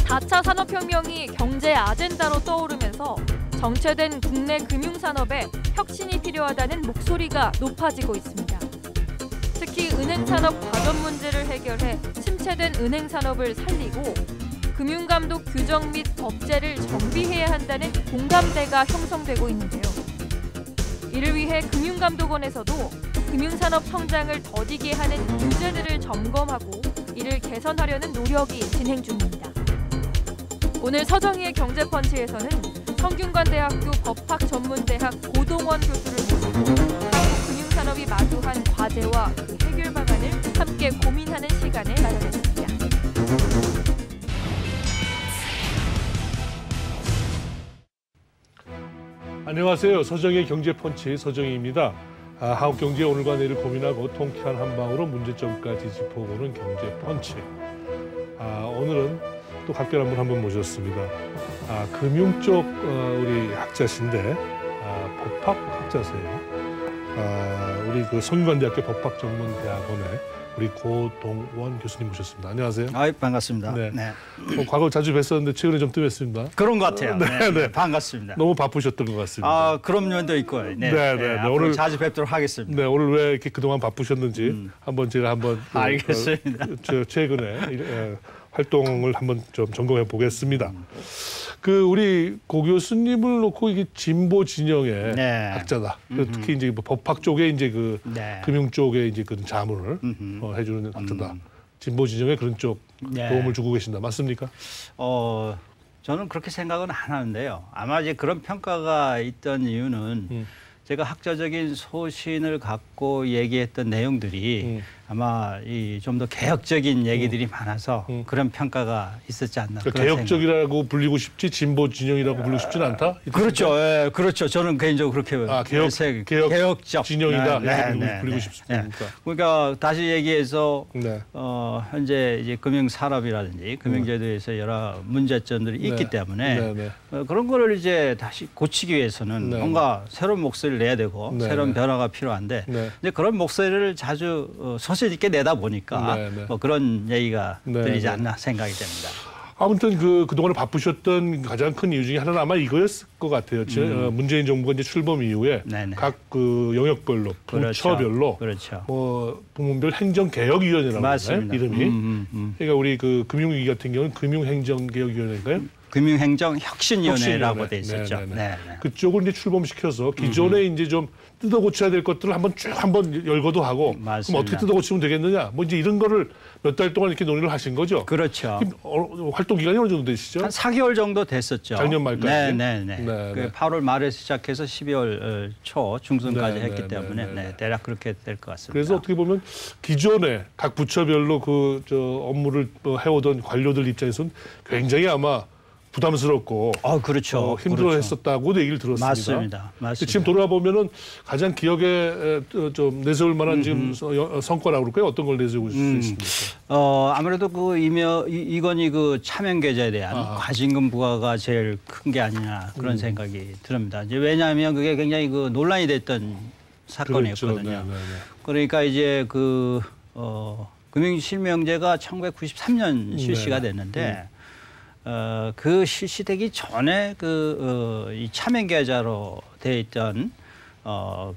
4차 산업혁명이 경제 아젠다로 떠오르면서 정체된 국내 금융산업에 혁신이 필요하다는 목소리가 높아지고 있습니다. 특히 은행산업 과점 문제를 해결해 침체된 은행산업을 살리고 금융감독 규정 및 법제를 정비해야 한다는 공감대가 형성되고 있는데요. 이를 위해 금융감독원에서도 금융산업 성장을 더디게 하는 규제들을 점검하고 이를 개선하려는 노력이 진행 중입니다. 오늘 서정희의 경제펀치에서는 성균관대학교 법학전문대학 고동원 교수를 모시고 한국 금융산업이 마주한 과제와 그 해결 방안을 함께 고민하는 시간을 마련했습니다. 안녕하세요. 서정희의 경제펀치 서정희입니다. 한국 경제의 오늘과 내일을 고민하고 통쾌한 한방으로 문제점까지 짚어보는 경제펀치. 오늘은 또 각별한 분 한 분 모셨습니다. 금융 쪽 우리 학자신데 법학 학자세요. 우리 그 성균관대학교 법학전문대학원의 우리 고동원 교수님 모셨습니다. 안녕하세요. 반갑습니다. 네. 과거 자주 뵀었는데 최근에 좀 뜸했습니다. 그런 것 같아요. 네. 반갑습니다. 너무 바쁘셨던 것 같습니다. 그런 면도 있고. 오늘 자주 뵙도록 하겠습니다. 네, 오늘 왜 이렇게 그동안 바쁘셨는지 제가 한번 알겠습니다. 최근에 활동을 한번 좀 점검해 보겠습니다. 우리 고 교수님을 놓고 이게 진보 진영의 학자다. 특히 이제 법학 쪽에 이제 금융 쪽에 이제 그 자문을 해주는 학자다. 진보 진영의 그런 쪽 도움을 주고 계신다. 맞습니까? 저는 그렇게 생각은 안 하는데요. 아마 이제 그런 평가가 있던 이유는 제가 학자적인 소신을 갖고 얘기했던 내용들이 아마 좀 더 개혁적인 얘기들이 많아서 그런 평가가 있었지 않나. 그러니까 개혁적이라고 불리고 싶지 진보 진영이라고 불리고 싶지는 않다? 그렇죠. 그렇죠. 저는 개인적으로 그렇게 개혁적 진영이다. 불리고 싶습니까? 그러니까 다시 얘기해서 현재 이제 금융산업이라든지 금융제도에서 여러 문제점들이 있기 때문에 그런 거를 이제 다시 고치기 위해서는 뭔가 새로운 목소리를 내야 되고 새로운 변화가 필요한데 이제 그런 목소리를 자주 소신 있게 내다 보니까 그런 얘기가 들리지 않나 생각이 됩니다. 아무튼 그동안에 바쁘셨던 가장 큰 이유 중에 하나는 아마 이거였을 것 같아요. 문재인 정부가 이제 출범 이후에 각 영역별로 부처별로 부문별 행정개혁위원회라고 하나요? 이름이. 그러니까 우리 금융위기 같은 경우는 금융행정개혁위원회인가요? 금융행정혁신위원회라고 돼 있었죠. 그쪽을 이제 출범시켜서 기존에 이제 좀 뜯어 고쳐야 될 것들을 한번 열거도 하고 그럼 어떻게 뜯어 고치면 되겠느냐 이제 이런 거를 몇 달 동안 이렇게 논의를 하신 거죠. 그렇죠. 활동 기간이 어느 정도 되시죠? 한 4개월 정도 됐었죠. 작년 말까지. 그 8월 말에서 시작해서 12월 초 중순까지 했기 때문에 대략 그렇게 될 것 같습니다. 그래서 어떻게 보면 기존에 각 부처별로 업무를 해오던 관료들 입장에서는 굉장히 아마 부담스럽고 힘들어했었다고도 얘기를 들었습니다. 맞습니다. 지금 돌아보면은 가장 기억에 좀 내세울 만한 지금 성과라고 그럴까요? 어떤 걸 내세우고 있습니까? 아무래도 이건희 차명 계좌에 대한 과징금 부과가 제일 큰 게 아니냐 그런 생각이 듭니다. 이제 왜냐하면 그게 굉장히 논란이 됐던 사건이었거든요. 그러니까 이제 금융실명제가 1993년 실시가 됐는데. 그 실시되기 전에 이 차명 계좌로 돼 있던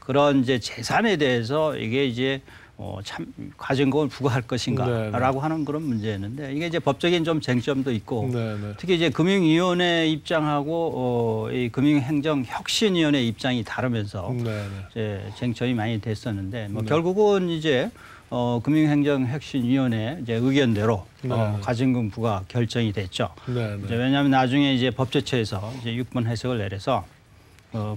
그런 이제 재산에 대해서 이게 이제 과징금을 부과할 것인가라고 하는 그런 문제였는데 이게 이제 법적인 좀 쟁점도 있고 특히 이제 금융위원회 입장하고 이 금융행정혁신위원회 입장이 다르면서 이제 쟁점이 많이 됐었는데 결국은 이제 금융행정혁신위원회 이제 의견대로 과징금 부과 결정이 됐죠. 이제 왜냐하면 나중에 이제 법제처에서 이제 6번 해석을 내려서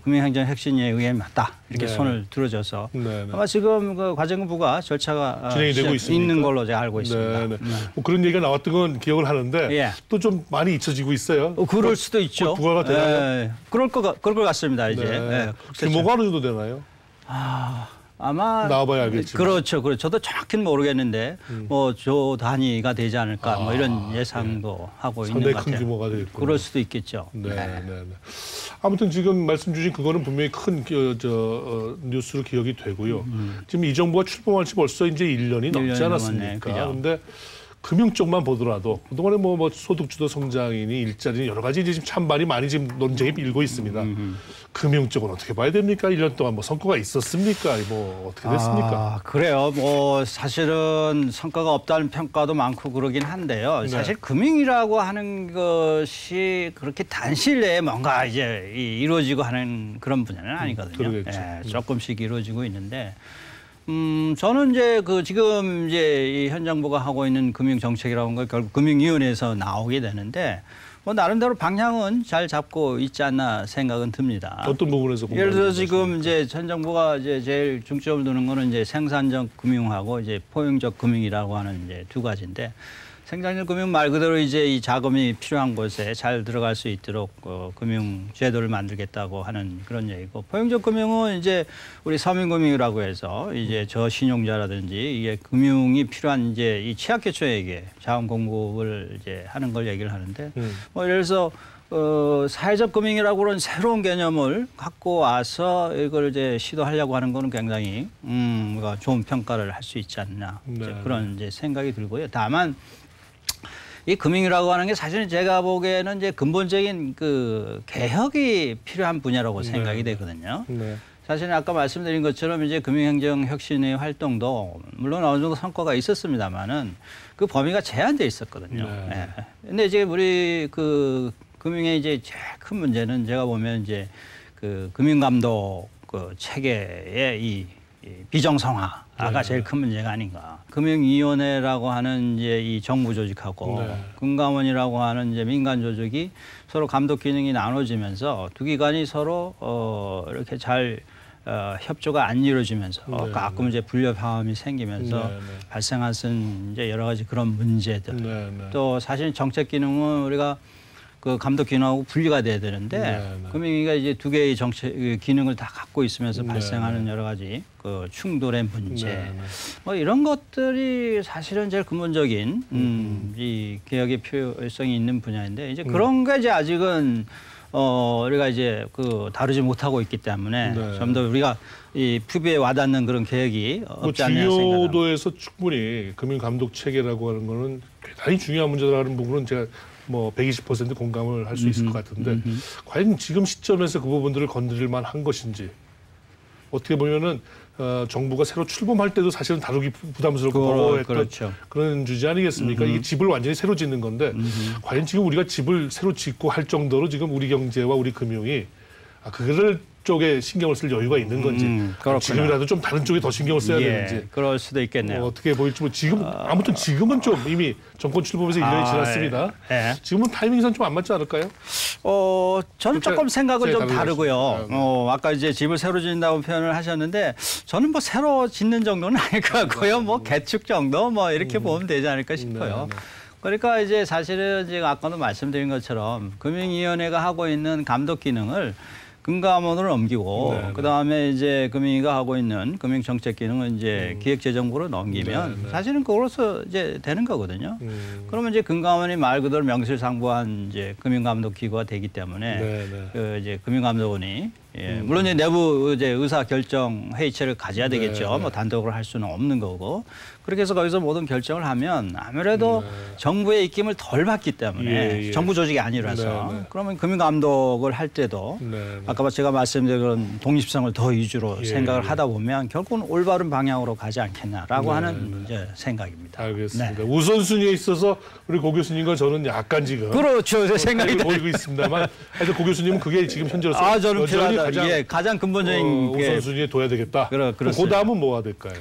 금융행정혁신위원회 의견이 맞다 이렇게 손을 들어줘서 아마 지금 과징금 부과 절차가 진행이 되고 있는 걸로 제가 알고 있습니다. 그런 얘기가 나왔던 건 기억을 하는데 또 좀 많이 잊혀지고 있어요. 그럴 수도 있죠. 부과가 되나요? 그럴 것 같습니다. 이제 규모가 어느 정도 되나요? 아마 나와봐야 알겠지만. 그렇죠. 저도 정확히는 모르겠는데 조 단위가 되지 않을까 이런 예상도 하고 있는 것 같아요. 상당히 큰 규모가 되겠군요. 그럴 수도 있겠죠. 아무튼 지금 말씀 주신 그거는 분명히 큰 뉴스로 기억이 되고요. 지금 이 정부가 출범한 지 벌써 이제 1년이 넘지 않았습니까? 그런데 금융 쪽만 보더라도 그동안에 뭐 소득주도 성장이니 일자리니 여러 가지 이제 지금 찬반이 많이 지금 논쟁이 일고 있습니다. 금융 쪽은 어떻게 봐야 됩니까? 1년 동안 뭐 성과가 있었습니까? 뭐 어떻게 됐습니까? 그래요. 뭐 사실은 성과가 없다는 평가도 많고 그러긴 한데요. 네. 사실 금융이라고 하는 것이 그렇게 단시일 내에 뭔가 이제 이루어지고 하는 그런 분야는 아니거든요. 그러겠죠. 예, 조금씩 이루어지고 있는데. 저는 이제 지금 이제 이 현 정부가 하고 있는 금융 정책이라는 걸 결국 금융위원회에서 나오게 되는데 뭐 나름대로 방향은 잘 잡고 있지 않나 생각은 듭니다. 어떤 부분에서 예를 들어 지금 이제 현 정부가 이제 제일 중점을 두는 거는 이제 생산적 금융하고 이제 포용적 금융이라고 하는 이제 두 가지인데 생산적 금융 말 그대로 이제 이 자금이 필요한 곳에 잘 들어갈 수 있도록 금융 제도를 만들겠다고 하는 그런 얘기고 포용적 금융은 이제 우리 서민금융이라고 해서 이제 저신용자라든지 이게 금융이 필요한 이제 이 취약계층에게 자금 공급을 이제 하는 걸 얘기를 하는데 뭐 예를 들어서 사회적 금융이라고 그런 새로운 개념을 갖고 와서 이걸 이제 시도하려고 하는 거는 굉장히 좋은 평가를 할 수 있지 않나 이제 그런 이제 생각이 들고요. 다만 이 금융이라고 하는 게 사실은 제가 보기에는 이제 근본적인 그 개혁이 필요한 분야라고 생각이 되거든요. 네. 사실 아까 말씀드린 것처럼 이제 금융행정 혁신의 활동도 물론 어느 정도 성과가 있었습니다만은 그 범위가 제한돼 있었거든요. 네. 예. 근데 이제 우리 그 금융의 이제 제일 큰 문제는 제가 보면 이제 그 금융감독 그 체계의 이 비정상화가 제일 큰 문제가 아닌가. 금융위원회라고 하는 이제 이 정부 조직하고 금감원이라고 하는 이제 민간 조직이 서로 감독 기능이 나눠지면서 두 기관이 서로 이렇게 잘 협조가 안 이루어지면서 가끔 이제 불협화음이 생기면서 발생하는 이제 여러 가지 그런 문제들. 또 사실 정책 기능은 우리가 그 감독 기능하고 분리가 돼야 되는데 금융위가 이제 두 개의 정책 기능을 다 갖고 있으면서 발생하는 여러 가지 그 충돌의 문제 뭐 이런 것들이 사실은 제일 근본적인 이 개혁의 필요성이 있는 분야인데 이제 그런 게 이제 아직은 우리가 이제 다루지 못하고 있기 때문에 좀 더 우리가 이 피부에 와닿는 그런 계획이 없지 않나 생각합니다. 중요도에서 충분히 금융 감독 체계라고 하는 거는 대단히 중요한 문제라는 부분은 제가 뭐 120% 공감을 할 수 있을 것 같은데 과연 지금 시점에서 그 부분들을 건드릴 만한 것인지 어떻게 보면은 정부가 새로 출범할 때도 사실은 다루기 부담스럽고 버거웠던 그런 주제 아니겠습니까? 이게 집을 완전히 새로 짓는 건데 과연 지금 우리가 집을 새로 짓고 할 정도로 지금 우리 경제와 우리 금융이 그거를 쪽에 신경을 쓸 여유가 있는 건지 지금이라도 좀 다른 쪽에 더 신경을 써야 되는지 그럴 수도 있겠네요. 어떻게 보일지 뭐 지금 아무튼 지금은 좀 이미 정권 출범해서 1년이 지났습니다. 지금은 타이밍상 좀 안 맞지 않을까요? 저는 조금 생각은 좀 다르고요. 아까 이제 집을 새로 짓는다고 표현을 하셨는데 저는 뭐 새로 짓는 정도는 아닐 것 같고요. 뭐 개축 정도 뭐 이렇게 보면 되지 않을까 싶어요. 그러니까 이제 사실은 지금 아까도 말씀드린 것처럼 금융위원회가 하고 있는 감독 기능을 금감원으로 넘기고 그다음에 이제 금융위가 하고 있는 금융정책 기능은 이제 기획재정부로 넘기면 사실은 그걸로서 이제 되는 거거든요. 그러면 이제 금감원이 말 그대로 명실상부한 이제 금융감독 기구가 되기 때문에 그 이제 금융감독원이 물론 이제 내부 이제 의사 결정 회의체를 가져야 되겠죠. 뭐 단독으로 할 수는 없는 거고. 그렇게 해서 거기서 모든 결정을 하면 아무래도 정부의 입김을 덜 받기 때문에 정부 조직이 아니라서 그러면 금융감독을 할 때도 아까 제가 말씀드린 그런 독립성을 더 위주로 생각을 하다 보면 결국은 올바른 방향으로 가지 않겠나라고 하는 이제 생각입니다. 알겠습니다. 우선순위에 있어서 우리 고 교수님과 저는 약간 지금 그렇죠. 생각이 보이고 있습니다만 하여튼 고 교수님은 그게 지금 현재로서 저는 가장 근본적인 우선순위에 둬야 되겠다. 그렇습니다. 그 다음은 뭐가 될까요?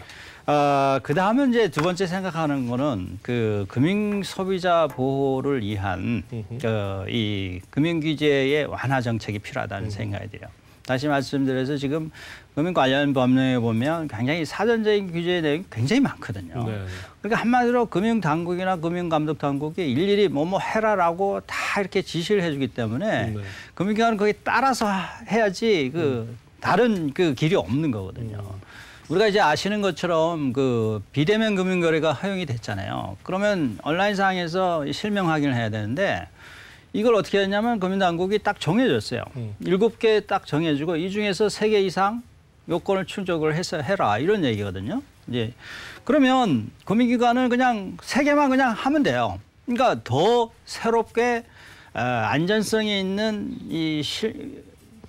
그 다음은 이제 두 번째 생각하는 거는 그 금융 소비자 보호를 위한 이 금융 규제의 완화 정책이 필요하다는 생각이 들어요. 다시 말씀드려서 지금 금융 관련 법령에 보면 굉장히 사전적인 규제 내용이 굉장히 많거든요. 그러니까 한마디로 금융 당국이나 금융 감독 당국이 일일이 뭐뭐 해라라고 다 이렇게 지시를 해주기 때문에 금융기관은 거기에 따라서 해야지 다른 그 길이 없는 거거든요. 우리가 이제 아시는 것처럼 그 비대면 금융거래가 허용이 됐잖아요. 그러면 온라인상에서 실명 확인을 해야 되는데 이걸 어떻게 했냐면 금융당국이 딱 정해줬어요. 7개 딱 정해주고 이 중에서 3개 이상 요건을 충족을 해서 해라 이런 얘기거든요. 이제 그러면 금융기관은 그냥 3개만 그냥 하면 돼요. 그러니까 더 새롭게 안전성이 있는 이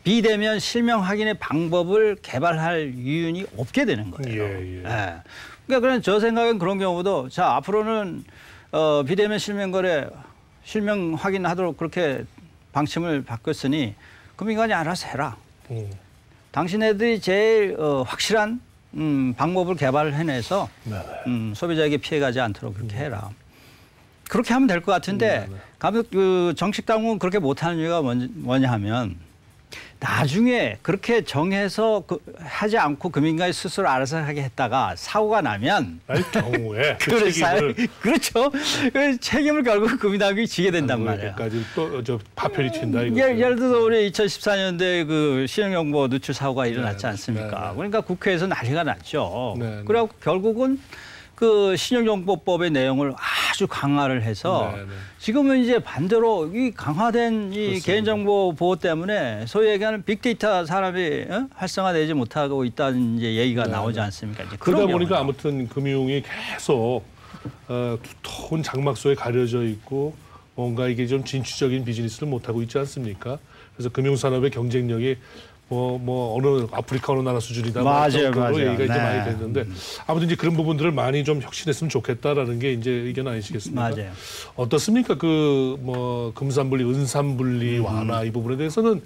비대면 실명 확인의 방법을 개발할 이윤이 없게 되는 거예요. 예. 그러니까 그런 저 생각엔 그런 경우도 자 앞으로는 비대면 실명 확인하도록 그렇게 방침을 바꿨으니 금융기관이 알아서 해라. 당신네들이 제일 확실한 방법을 개발해내서 소비자에게 피해가지 않도록 그렇게 해라. 그렇게 하면 될 것 같은데 정식 당국은 그렇게 못하는 이유가 뭐냐 하면 나중에 그렇게 정해서 하지 않고 금융기관이 스스로 알아서 하게 했다가 사고가 나면 경우에 그렇죠. 그 책임을 결국 금융당국이 지게 된단 말이에요. 여기까지 또 파편이 튄다. 예를 들어서 우리 2014년도에 그 신용정보 누출 사고가 일어났지 않습니까? 그러니까 국회에서 난리가 났죠. 그래갖고 결국은 그 신용정보법의 내용을 아주 강화를 해서 지금은 이제 반대로 이 강화된 이 개인정보 보호 때문에 소위 얘기하는 빅데이터 산업이 활성화되지 못하고 있다는 이제 얘기가 나오지 않습니까? 이제 그러다 보니까 아무튼 금융이 계속 두터운 장막 속에 가려져 있고 뭔가 이게 좀 진취적인 비즈니스를 못하고 있지 않습니까? 그래서 금융산업의 경쟁력이 어느 아프리카 어느 나라 수준이다. 맞아요. 얘기가 이제 많이 됐는데 아무튼 이제 그런 부분들을 많이 좀 혁신했으면 좋겠다라는 게 이제 의견 아니시겠습니까? 맞아요. 어떻습니까? 금산분리, 은산분리 완화 이 부분에 대해서는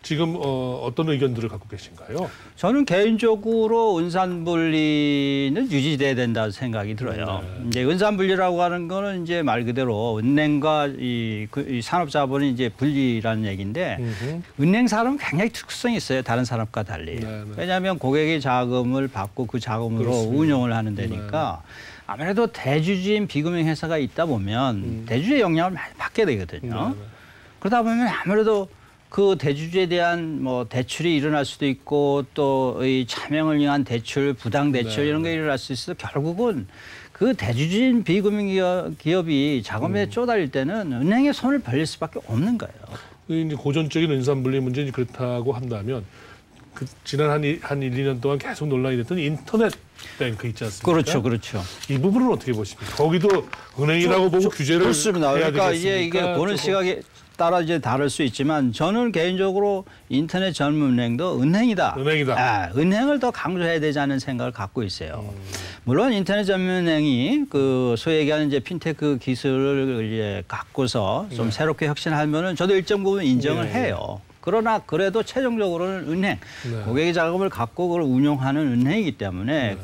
지금 어떤 의견들을 갖고 계신가요? 저는 개인적으로 은산분리는 유지돼야 된다고 생각이 들어요. 이제 은산분리라고 하는 거는 이제 말 그대로 은행과 이 산업자본이 이제 분리라는 얘기인데 은행 산업은 굉장히 특성이 있어요. 다른 산업과 달리. 왜냐하면 고객의 자금을 받고 그 자금으로 그렇습니다. 운용을 하는 데니까 아무래도 대주주인 비금융 회사가 있다 보면 대주주의 영향을 많이 받게 되거든요. 그러다 보면 아무래도 그 대주주에 대한 대출이 일어날 수도 있고 또 이 차명을 위한 대출, 부당 대출 이런 게 일어날 수 있어 결국은 그 대주주인 비금융 기업이 자금에 쪼달릴 때는 은행에 손을 벌릴 수밖에 없는 거예요. 이제 고전적인 은산분리 문제는 그렇다고 한다면 지난 한 1, 2년 동안 계속 논란이 됐던 인터넷 뱅크 있지 않습니까? 그렇죠. 이 부분은 어떻게 보십니까? 거기도 은행이라고 보고 규제를 그렇습니다. 해야 그러니까 되겠습니까? 이게 보는 시각에 따라 이제 다를 수 있지만 저는 개인적으로 인터넷 전문 은행도 은행이다. 은행을 더 강조해야 되지 않는 생각을 갖고 있어요. 물론 인터넷 전문 은행이 그 소위 얘기하는 이제 핀테크 기술을 이제 갖고서 좀 새롭게 혁신하면은 저도 일정 부분 인정을 해요. 그러나 그래도 최종적으로는 은행, 고객의 자금을 갖고 그걸 운용하는 은행이기 때문에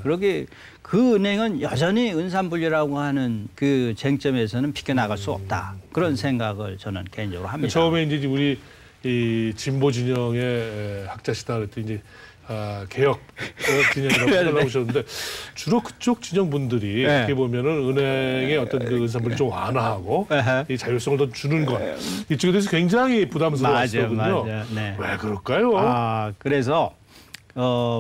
그 은행은 여전히 은산분리라고 하는 그 쟁점에서는 비껴나갈 수 없다. 그런 생각을 저는 개인적으로 합니다. 처음에 이제 우리 이 진보 진영의 학자시다 그랬더니 이제 개혁 진영이라고 나오셨는데 주로 그쪽 진영 분들이 어떻게 보면은 은행의 어떤 그 은산분리 좀 완화하고 이 자율성을 더 주는 것 이쪽에 대해서 굉장히 부담스러웠거든요. 왜 그럴까요? 그래서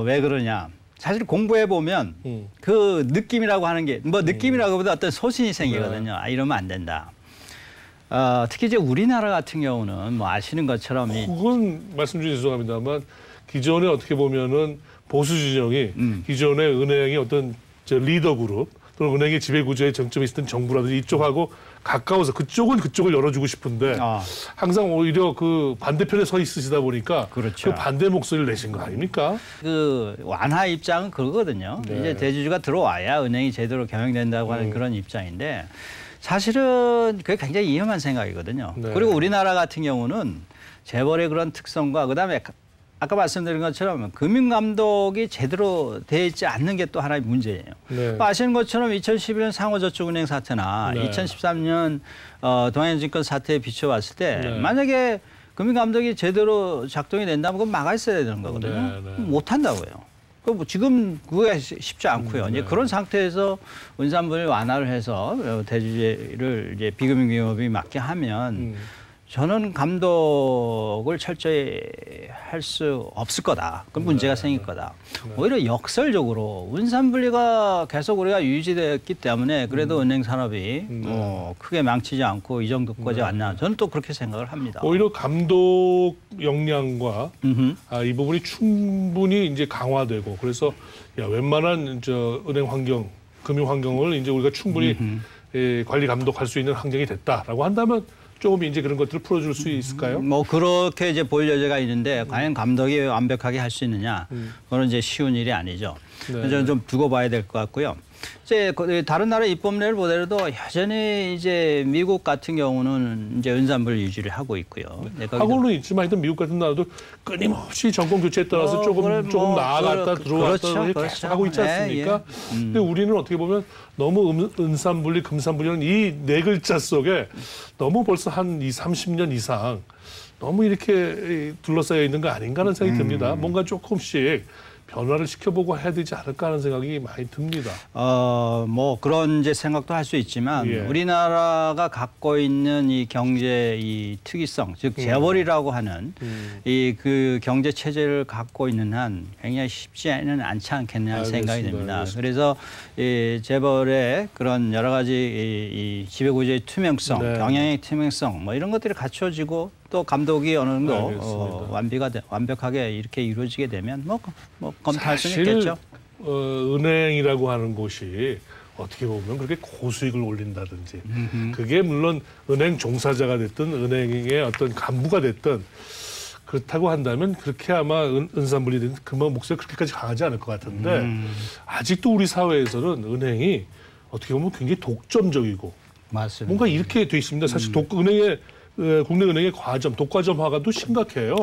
왜 그러냐? 사실 공부해 보면 그 느낌이라고 하는 게 느낌이라고보다 어떤 소신이 생기거든요. 이러면 안 된다. 특히 이제 우리나라 같은 경우는 아시는 것처럼 그건 말씀 주셔서 죄송합니다만 기존에 어떻게 보면은 보수 진영이 기존의 은행의 어떤 리더 그룹 또는 은행의 지배 구조에 정점이 있었던 정부라든지 이쪽하고 가까워서 그쪽은 그쪽을 열어주고 싶은데 항상 오히려 그 반대편에 서 있으시다 보니까 그 반대 목소리를 내신 거 아닙니까? 그 완화 입장은 그거거든요. 이제 대주주가 들어와야 은행이 제대로 경영된다고 하는 그런 입장인데 사실은 그게 굉장히 위험한 생각이거든요. 그리고 우리나라 같은 경우는 재벌의 그런 특성과 그다음에 아까 말씀드린 것처럼 금융감독이 제대로 돼 있지 않는 게 또 하나의 문제예요. 아시는 것처럼 2011년 상호저축은행 사태나 2013년 동해증권 사태에 비춰봤을 때 만약에 금융감독이 제대로 작동이 된다면 그건 막아 있어야 되는 거거든요. 못한다고요. 지금 그게 쉽지 않고요. 이제 그런 상태에서 은산분리 완화를 해서 대주주를 이제 비금융기업이 맡게 하면 저는 감독을 철저히 할 수 없을 거다. 그럼 문제가 생길 거다. 오히려 역설적으로 운산분리가 계속 우리가 유지됐기 때문에 그래도 은행 산업이 크게 망치지 않고 이 정도까지 왔나. 저는 또 그렇게 생각을 합니다. 오히려 감독 역량과 이 부분이 충분히 이제 강화되고 그래서 웬만한 은행 환경, 금융 환경을 이제 우리가 충분히 관리 감독할 수 있는 환경이 됐다라고 한다면 조금 이제 그런 것들을 풀어줄 수 있을까요? 뭐 그렇게 이제 볼 여지가 있는데 과연 감독이 완벽하게 할 수 있느냐? 그건 이제 쉬운 일이 아니죠. 네. 저는 좀 두고 봐야 될 것 같고요. 이제 다른 나라 입법례를 보더라도 여전히 이제 미국 같은 경우는 이제 은산분리 유지를 하고 있고요. 하고는 있지만 하여튼 미국 같은 나라도 끊임없이 정권 교체에 따라서 조금 나아갔다 들어왔다 그렇죠. 계속 하고 있지 않습니까? 근데 우리는 어떻게 보면 너무 은산분리, 금산분리는 이 네 글자 속에 너무 벌써 한 30년 이상 너무 이렇게 둘러싸여 있는 거 아닌가 하는 생각이 듭니다. 뭔가 조금씩 변화를 시켜보고 해야 되지 않을까 하는 생각이 많이 듭니다. 뭐 그런 이제 생각도 할 수 있지만 우리나라가 갖고 있는 이 경제 이 특이성, 즉 재벌이라고 하는 이 그 경제 체제를 갖고 있는 한 굉장히 쉽지는 않지 않겠느냐 생각이 듭니다. 그래서 이 재벌의 그런 여러 가지 이 지배구조의 투명성, 경영의 투명성 뭐 이런 것들이 갖춰지고 또 감독이 어느 정도 완벽하게 이렇게 이루어지게 되면 뭐 검토할 수는 있겠죠. 은행이라고 하는 곳이 어떻게 보면 그렇게 고수익을 올린다든지 그게 물론 은행 종사자가 됐든 은행의 어떤 간부가 됐든 그렇다고 한다면 그렇게 아마 은산분리 된 그만 목소리가 그렇게까지 강하지 않을 것 같은데 아직도 우리 사회에서는 은행이 어떻게 보면 굉장히 독점적이고 맞습니다. 뭔가 이렇게 돼 있습니다. 사실 은행의 국내 은행의 과점, 독과점화가 또 심각해요.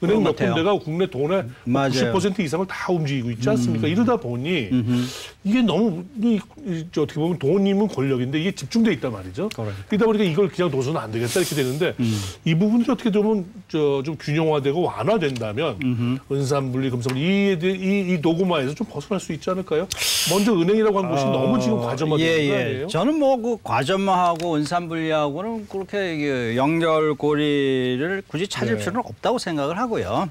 은행 몇 군데가 국내 돈의 90% 이상을 다 움직이고 있지 않습니까? 이러다 보니 이게 너무 어떻게 보면 돈이면 권력인데 이게 집중돼 있단 말이죠. 그러다 보니까 이걸 그냥 둬서는 안 되겠다 이렇게 되는데 이 부분들이 어떻게 보면 좀 균형화되고 완화된다면 은산분리, 금산분리 이 도구마에서 좀 벗어날 수 있지 않을까요? 먼저 은행이라고 하는 것이 너무 지금 과점화되는 거 아니에요? 저는 뭐 그 과점화하고 은산분리하고는 그렇게 연결고리를 굳이 찾을 필요는 없다고 생각을 하고요.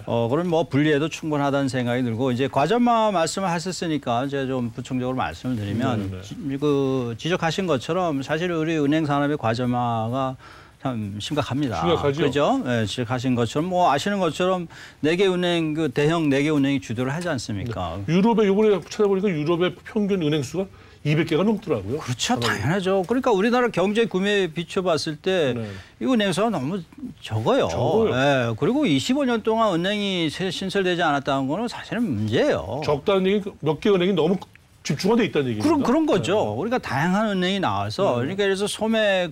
그럼 뭐 분리해도 충분하다는 생각이 들고 이제 과점화 말씀을 하셨으니까 제가 좀 부총적으로 말씀을 드리면 그 지적하신 것처럼 사실 우리 은행 산업의 과점화가 참 심각합니다. 심각하죠. 그죠? 네, 지적하신 것처럼 뭐 아시는 것처럼 4개 은행 그 대형 4개 은행이 주도를 하지 않습니까? 유럽의 이번에 찾아보니까 유럽의 평균 은행 수가 200개가 넘더라고요. 그렇죠. 당연하죠. 그러니까 우리나라 경제 규모에 비춰봤을 때 이 은행 수가 너무 적어요. 네. 그리고 25년 동안 은행이 신설되지 않았다는 거는 사실은 문제예요. 적다는 얘기 몇 개 은행이 너무 집중화돼 있다는 얘기입니다. 그런 거죠. 우리가 다양한 은행이 나와서 그러니까 그래서 소매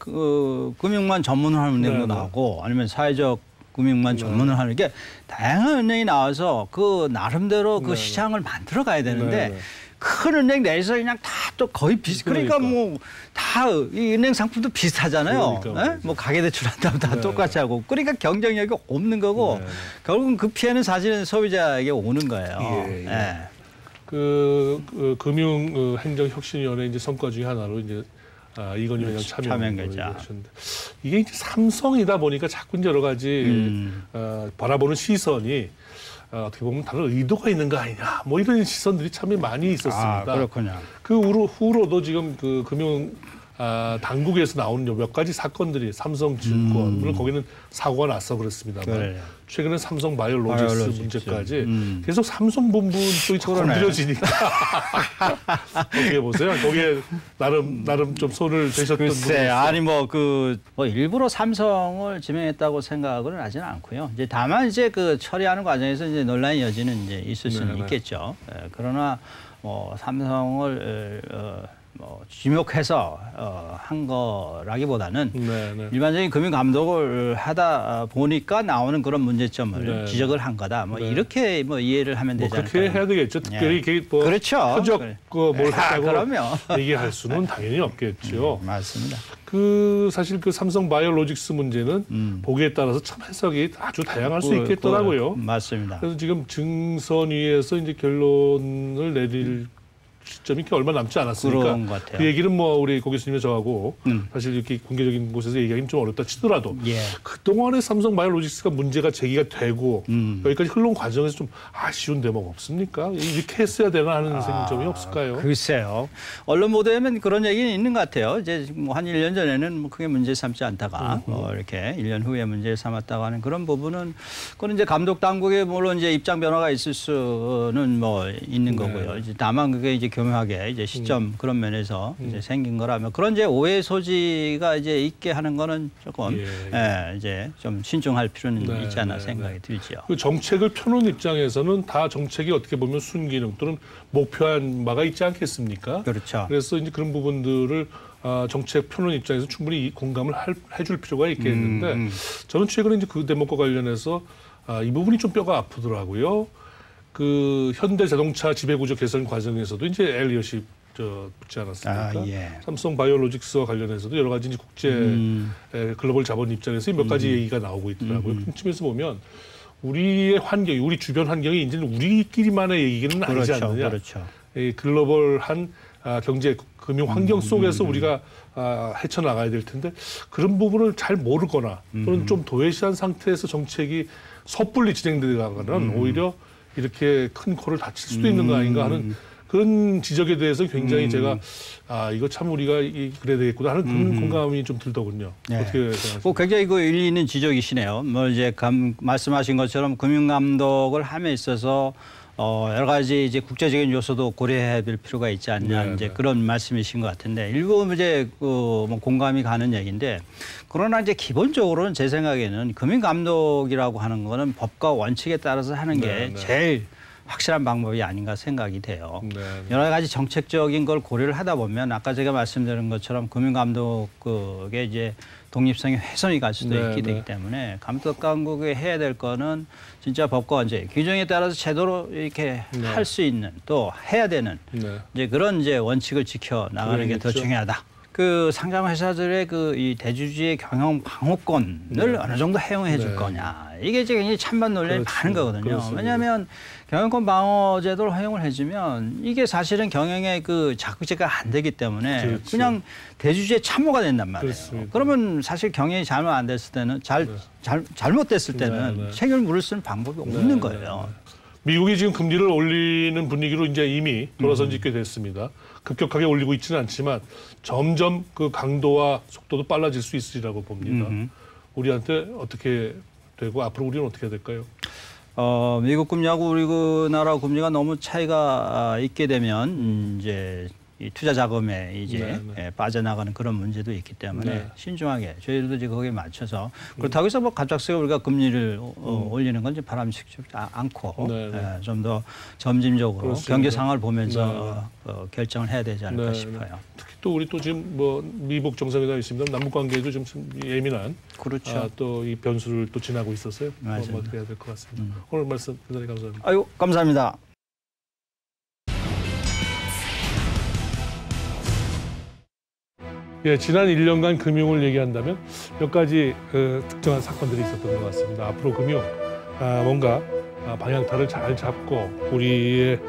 금융만 전문을 하는 은행도 나오고 아니면 사회적 금융만 전문을 하는 게 다양한 은행이 나와서 그 나름대로 그 시장을 만들어 가야 되는데 큰 은행 내에서 그냥 다 또 거의 그러니까 뭐 다 이 은행 상품도 비슷하잖아요. 뭐 가계대출 한다면 다 똑같이 하고 그러니까 경쟁력이 없는 거고 결국은 그 피해는 사실은 소비자에게 오는 거예요. 그 금융행정혁신위원회 이제 성과 중에 하나로 이제 이건희 회장 참여했는데 이게 이제 삼성이다 보니까 자꾸 여러 가지 바라보는 시선이 어떻게 보면 다른 의도가 있는 거 아니냐 뭐 이런 시선들이 참 많이 있었습니다. 그렇군요. 그 후로도 지금 그 금융 당국에서 나오는 몇 가지 사건들이 삼성증권 물론 거기는 사고가 나서 그렇습니다만 최근에 삼성바이오로직스 문제까지 계속 삼성 본부 쪽이 자꾸 건드려지니까 어떻게 보세요? 거기에 나름 좀 손을 대셨던 글쎄, 아니 뭐 일부러 삼성을 지명했다고 생각은 하지는 않고요. 이제 다만 이제 그 처리하는 과정에서 이제 논란의 여지는 이제 있을 수는 있겠죠. 그러나 뭐 삼성을 지목해서 한 거라기보다는 일반적인 금융 감독을 하다 보니까 나오는 그런 문제점을 지적을 한 거다. 뭐 이렇게 뭐 이해를 하면 되지 않을까요? 그렇게 해야 되겠죠. 특별히 이게 뭐 그렇죠. 표적 뭘 했다고 얘기할 수는 네. 당연히 없겠죠. 맞습니다. 사실 그 삼성 바이오로직스 문제는 보기에 따라서 참 해석이 아주 다양할 수 있겠더라고요. 맞습니다. 그래서 지금 증선위에서 이제 결론을 내릴 시점이 이렇게 얼마 남지 않았으니까 그런 것 같아요. 그 얘기는 뭐 우리 고 교수님과 저하고 사실 이렇게 공개적인 곳에서 얘기하기는 좀 어렵다 치더라도 예. 그동안에 삼성바이오로직스가 문제가 제기가 되고 여기까지 흘러온 과정에서 좀 아쉬운 대목 없습니까? 이렇게 했어야 되나 하는 점이 없을까요? 글쎄요. 언론 보도에는 그런 얘기는 있는 것 같아요. 이제 뭐 한 1년 전에는 뭐 크게 문제 삼지 않다가 이렇게 1년 후에 문제 삼았다고 하는 그런 부분은 그건 이제 감독 당국에 물론 이제 입장 변화가 있을 수는 뭐 있는 거고요. 이제 다만 그게 이제 교묘하게 이제 시점 그런 면에서 이제 생긴 거라면 그런 이제 오해 소지가 이제 있게 하는 거는 조금 이제 좀 신중할 필요는 있지 않나 생각이 들죠. 그 정책을 펴놓은 입장에서는 다 정책이 어떻게 보면 순기능 또는 목표한 바가 있지 않겠습니까? 그렇죠. 그래서 이제 그런 부분들을 정책 펴놓은 입장에서 충분히 공감을 해줄 필요가 있겠는데 저는 최근에 이제 그 대목과 관련해서 이 부분이 좀 뼈가 아프더라고요. 그 현대자동차 지배구조 개선 과정에서도 이제 엘리엇이 붙지 않았습니까? 삼성 바이오로직스와 관련해서도 여러 가지 이제 국제 글로벌 자본 입장에서 몇 가지 얘기가 나오고 있더라고요. 그런 측면에서 보면 우리의 환경이, 우리 주변 환경이 이제는 우리끼리만의 얘기는 아니지 않느냐. 그렇죠. 이 글로벌한 경제 금융 환경 속에서 우리가 헤쳐나가야 될 텐데 그런 부분을 잘 모르거나 또는 좀 도외시한 상태에서 정책이 섣불리 진행되다가는 오히려 이렇게 큰 코를 다칠 수도 있는 거 아닌가 하는 그런 지적에 대해서 굉장히 제가 이거 참 우리가 그래야 되겠구나 하는 그런 공감이 좀 들더군요. 어떻게 생각하십니까? 굉장히 그 일리 있는 지적이시네요. 뭐 이제 말씀하신 것처럼 금융감독을 함에 있어서 여러 가지 이제 국제적인 요소도 고려해야 될 필요가 있지 않냐 이제 그런 말씀이신 것 같은데 일부 이제 뭐 공감이 가는 얘기인데 그러나 이제 기본적으로는 제 생각에는 금융감독이라고 하는 거는 법과 원칙에 따라서 하는 게 제일 확실한 방법이 아닌가 생각이 돼요. 여러 가지 정책적인 걸 고려를 하다 보면 아까 제가 말씀드린 것처럼 금융감독의 이제 독립성이 훼손이 갈 수도 있게 되기 때문에 감독 당국이 해야 될 거는 진짜 법과 원칙 규정에 따라서 제대로 이렇게 할 수 있는 또 해야 되는 이제 그런 이제 원칙을 지켜 나가는 게 더 중요하다. 그 상장 회사들의 그 이 대주주의 경영 방어권을 어느 정도 허용해 줄 거냐 이게 이제 굉장히 찬반 논란이 많은 거거든요. 왜냐하면 경영권 방어 제도를 허용을 해주면 이게 사실은 경영의 그 자극제가 안 되기 때문에 그냥 대주주의 참모가 된단 말이에요. 그러면 사실 경영이 잘못 안 됐을 때는 잘못됐을 때는 책임을 물을 수 있는 방법이 없는 거예요. 미국이 지금 금리를 올리는 분위기로 이제 이미 돌아선 지 꽤 됐습니다. 급격하게 올리고 있지는 않지만 점점 그 강도와 속도도 빨라질 수 있으리라고 봅니다. 우리한테 어떻게 되고 앞으로 우리는 어떻게 해야 될까요? 미국 금리하고 우리나라 금리가 너무 차이가 있게 되면 이제 이 투자 자금에 이제 빠져나가는 그런 문제도 있기 때문에 신중하게 저희들도 이제 거기에 맞춰서 그렇다고 해서 뭐 갑작스레 우리가 금리를 올리는 건 좀 바람직하지 않고 좀 더 점진적으로 경제 상황을 보면서 결정을 해야 되지 않을까 싶어요. 특히 또 우리 또 지금 뭐 미국 정상회담이 있습니다. 남북 관계도 좀 예민한 또 이 변수를 또 지나고 있었어요. 어떻게 해야 될 것 같습니다. 오늘 말씀 대단히 감사합니다. 아유 감사합니다. 예, 지난 1년간 금융을 얘기한다면 몇 가지 특정한 사건들이 있었던 것 같습니다. 앞으로 금융 뭔가 방향타를 잘 잡고 우리의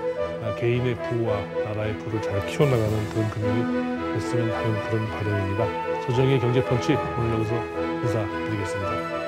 개인의 부와 나라의 부를 잘 키워나가는 그런 금융이 됐으면 하는 그런 바람입니다. 조정의 경제펀치 오늘 여기서 인사드리겠습니다.